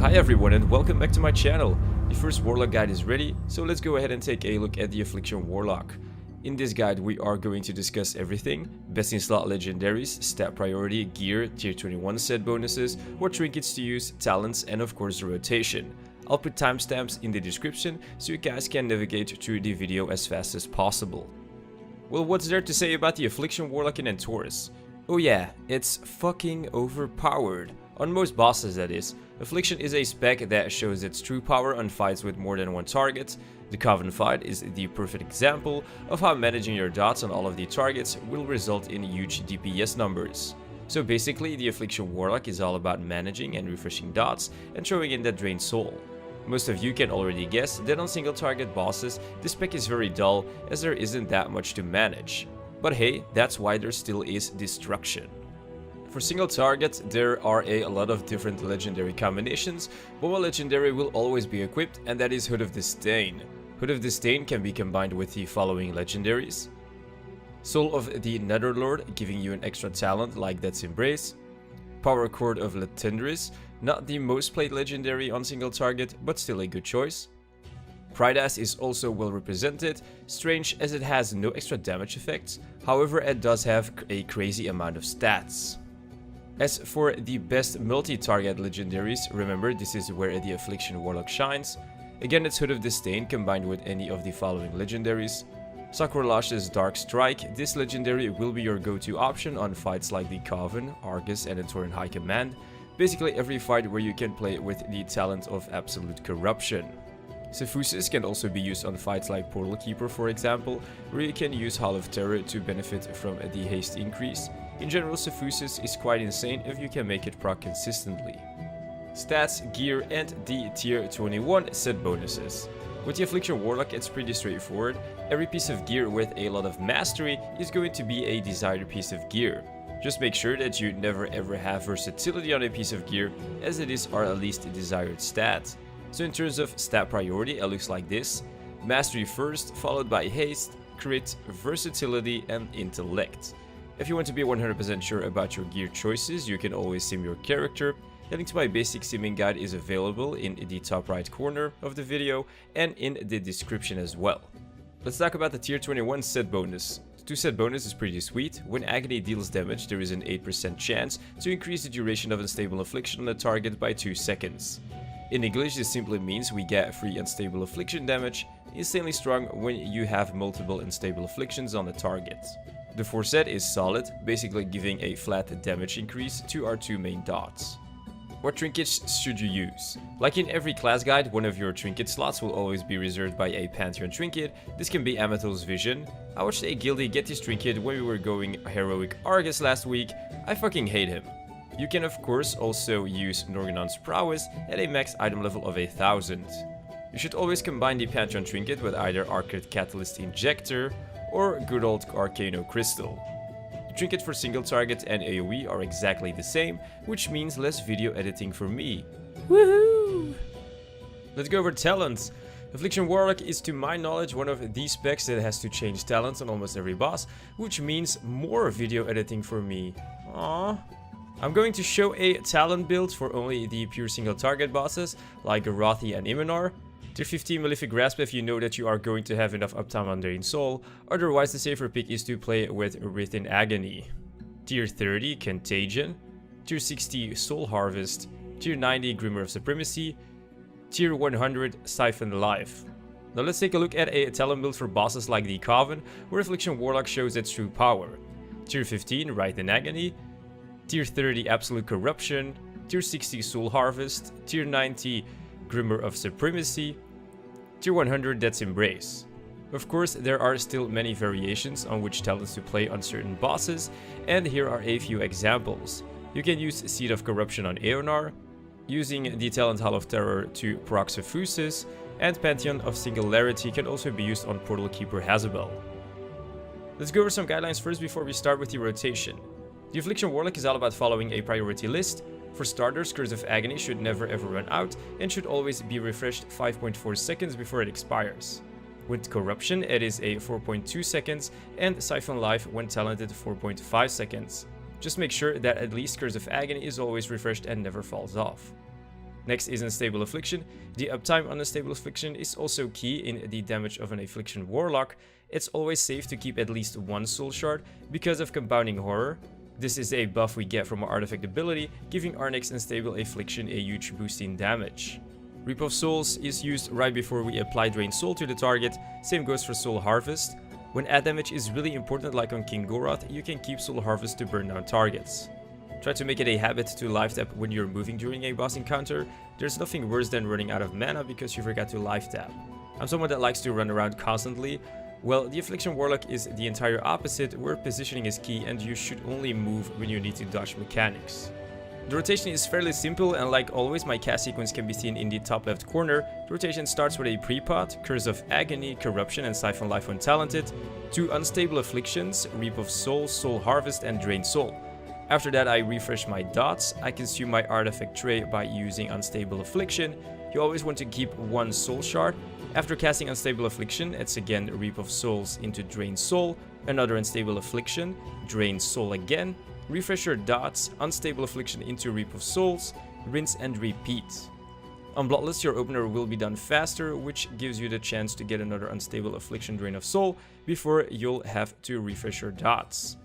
Hi everyone and welcome back to my channel. The first Warlock guide is ready, so let's go ahead and take a look at the Affliction Warlock. In this guide we are going to discuss everything: best in slot legendaries, stat priority, gear, tier 21 set bonuses, what trinkets to use, talents, and of course the rotation. I'll put timestamps in the description so you guys can navigate through the video as fast as possible. Well, what's there to say about the Affliction Warlock in Antorus? Oh yeah, it's fucking overpowered. On most bosses, that is. Affliction is a spec that shows its true power on fights with more than one target. The Coven fight is the perfect example of how managing your dots on all of the targets will result in huge DPS numbers. So basically, the Affliction Warlock is all about managing and refreshing dots and throwing in that drained soul. Most of you can already guess that on single target bosses, this spec is very dull as there isn't that much to manage. But hey, that's why there still is destruction. For single target, there are a lot of different legendary combinations, but one legendary will always be equipped, and that is Hood of Disdain. Hood of Disdain can be combined with the following legendaries: Soul of the Netherlord, giving you an extra talent like Death's Embrace; Power Chord of Latendris, not the most played legendary on single target, but still a good choice. Pride Ass is also well represented, strange as it has no extra damage effects, however it does have a crazy amount of stats. As for the best multi-target legendaries, remember this is where the Affliction Warlock shines. Again, it's Hood of Disdain combined with any of the following legendaries. Sakrolash's Dark Strike, this legendary will be your go-to option on fights like the Coven, Argus, and Antoran High Command. Basically every fight where you can play with the talent of Absolute Corruption. Sephusus can also be used on fights like Portal Keeper, for example, where you can use Hall of Terror to benefit from the haste increase. In general, Sephusus is quite insane if you can make it proc consistently. Stats, gear, and the tier 21 set bonuses. With the Affliction Warlock, it's pretty straightforward. Every piece of gear with a lot of mastery is going to be a desired piece of gear. Just make sure that you never ever have versatility on a piece of gear, as it is our least desired stat. So in terms of stat priority, it looks like this: mastery first, followed by haste, crit, versatility, and intellect. If you want to be 100% sure about your gear choices, you can always sim your character. A link to my basic simming guide is available in the top right corner of the video and in the description as well. Let's talk about the tier 21 set bonus. The 2 set bonus is pretty sweet. When Agony deals damage, there is an 8% chance to increase the duration of Unstable Affliction on the target by 2 seconds. In English, this simply means we get free Unstable Affliction damage, insanely strong when you have multiple Unstable Afflictions on the target. The 4 set is solid, basically giving a flat damage increase to our 2 main dots. What trinkets should you use? Like in every class guide, one of your trinket slots will always be reserved by a Pantheon trinket. This can be Amathos Vision. I watched a guildie get this trinket when we were going Heroic Argus last week. I fucking hate him. You can of course also use Norgannon's Prowess at a max item level of 1000. You should always combine the Pantheon trinket with either Arcade Catalyst Injector or good old Arcano Crystal. The trinket for single target and AoE are exactly the same, which means less video editing for me. Woohoo! Let's go over talents. Affliction Warlock is, to my knowledge, one of these specs that has to change talents on almost every boss, which means more video editing for me. Aww. I'm going to show a talent build for only the pure single target bosses, like Rothi and Imanar. Tier 15 Malefic Grasp if you know that you are going to have enough uptime on Drained Soul, otherwise the safer pick is to play with Within Agony. Tier 30 Contagion, Tier 60 Soul Harvest, Tier 90 Grimmer of Supremacy, Tier 100 Siphon Life. Now let's take a look at a talent build for bosses like the Coven, where Affliction Warlock shows its true power. Tier 15 Wraith in Agony, Tier 30 Absolute Corruption, Tier 60 Soul Harvest, Tier 90 Grimmer of Supremacy, Tier 100 Death's Embrace. Of course, there are still many variations on which talents to play on certain bosses, and here are a few examples. You can use Seed of Corruption on Eonar, using the talent Hall of Terror to proc Sephusus, and Pantheon of Singularity can also be used on Portal Keeper Hazabel. Let's go over some guidelines first before we start with the rotation. The Affliction Warlock is all about following a priority list. For starters, Curse of Agony should never ever run out and should always be refreshed 5.4 seconds before it expires. With Corruption, it is a 4.2 seconds, and Siphon Life when talented 4.5 seconds. Just make sure that at least Curse of Agony is always refreshed and never falls off. Next is Unstable Affliction. The uptime on Unstable Affliction is also key in the damage of an Affliction Warlock. It's always safe to keep at least one soul shard because of Compounding Horror. This is a buff we get from our artifact ability, giving our next Unstable Affliction a huge boost in damage. Reap of Souls is used right before we apply Drain Soul to the target, same goes for Soul Harvest. When add damage is really important like on King Gorath, you can keep Soul Harvest to burn down targets. Try to make it a habit to life tap when you're moving during a boss encounter. There's nothing worse than running out of mana because you forgot to life tap. I'm someone that likes to run around constantly. Well, the Affliction Warlock is the entire opposite, where positioning is key and you should only move when you need to dodge mechanics. The rotation is fairly simple, and like always my cast sequence can be seen in the top left corner. The rotation starts with a pre-pot, Curse of Agony, Corruption and Siphon Life when talented, 2 Unstable Afflictions, Reap of Soul, Soul Harvest and Drain Soul. After that I refresh my dots, I consume my artifact tray by using Unstable Affliction. You always want to keep one soul shard. After casting Unstable Affliction, it's again Reap of Souls into Drain Soul, another Unstable Affliction, Drain Soul again, refresh your dots, Unstable Affliction into Reap of Souls, rinse and repeat. On Bloodless your opener will be done faster, which gives you the chance to get another Unstable Affliction Drain of Soul before you'll have to refresh your dots.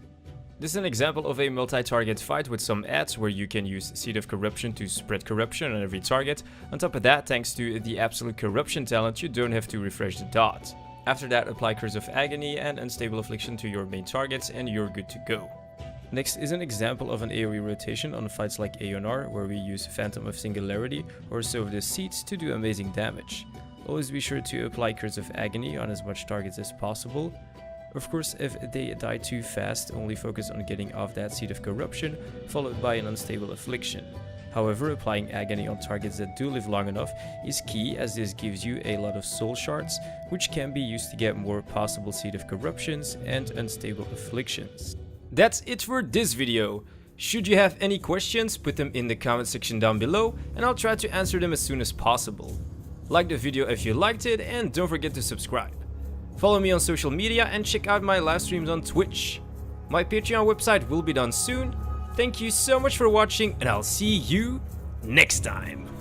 This is an example of a multi-target fight with some adds where you can use Seed of Corruption to spread corruption on every target. On top of that, thanks to the Absolute Corruption talent, you don't have to refresh the dot. After that, apply Curse of Agony and Unstable Affliction to your main targets and you're good to go. Next is an example of an AoE rotation on fights like Aeonar, where we use Phantom of Singularity or Sow of the Seeds to do amazing damage. Always be sure to apply Curse of Agony on as much targets as possible. Of course, if they die too fast, only focus on getting off that Seed of Corruption, followed by an Unstable Affliction. However, applying Agony on targets that do live long enough is key, as this gives you a lot of soul shards, which can be used to get more possible Seed of Corruptions and Unstable Afflictions. That's it for this video. Should you have any questions, put them in the comment section down below and I'll try to answer them as soon as possible. Like the video if you liked it and don't forget to subscribe. Follow me on social media and check out my live streams on Twitch. My Patreon website will be done soon. Thank you so much for watching and I'll see you next time.